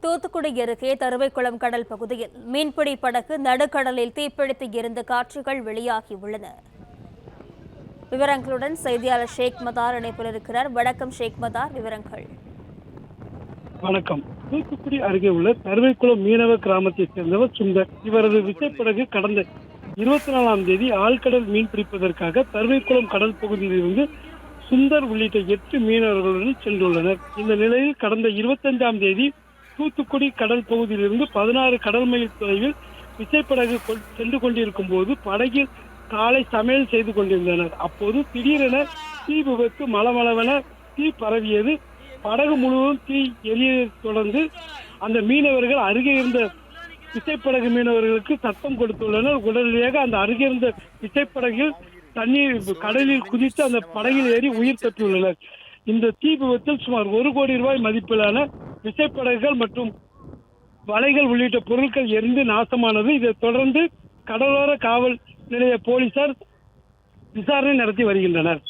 தூத்துக்குடி அருகே தருவைக்குளம் கடல் பகுதியில் மீன்பிடி படகு நடுக்கடலில் தீப்பிடித்து எரிந்த காட்சிகள் வெளியாகியுள்ளன. விவரங்களுடன் செய்தியாளர் ஷேக் மதார் இணைப்பில் இருக்கிறார். வணக்கம் ஷேக் மதார், விவரங்கள். வணக்கம். தூத்துக்குடி அருகே உள்ள தருவைக்குளம் மீனவ கிராமத்தை சேர்ந்தவர் சுந்தர். இவரது விசைப்படகு கடந்த 24ஆம் தேதி ஆழ்கடல் மீன் பிடிப்பதற்காக தருவைக்குளம் கடல் பகுதியிலிருந்து சுந்தர் உள்ளிட்ட 8 மீனவர்களுடன் சென்றுள்ளனர். இந்த நிலையில் கடந்த 25ஆம் தேதி தூத்துக்குடி கடல் பகுதியிலிருந்து 16 கடல் மைல் தொலைவில் விசைப்படகு சென்று கொண்டிருக்கும் போது படகில் காலை சமையல் செய்து கொண்டிருந்தனர். அப்போது திடீரென தீ விபத்து மளமளவென தீ பரவியது. படகு முழுவதும் தீ எரியதை தொடர்ந்து அந்த மீனவர்கள் அருகே இருந்த விசைப்படகு மீனவர்களுக்கு சத்தம் கொடுத்துள்ளனர். உடனடியாக அந்த அருகே இருந்த விசைப்படகில் தண்ணீர் கடலில் குதித்து அந்த படகில் ஏறி உயிர் பெற்றுள்ளனர். இந்த தீ விபத்தில் சுமார் 1 கோடி ரூபாய் மதிப்பிலான விசைப்படகுகள் மற்றும் வலைகள் உள்ளிட்ட பொருட்கள் எரிந்து நாசமானது. இதைத் தொடர்ந்து கடலோர காவல் நிலைய போலீசார் விசாரணை நடத்தி வருகின்றனர்.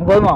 போதுமா?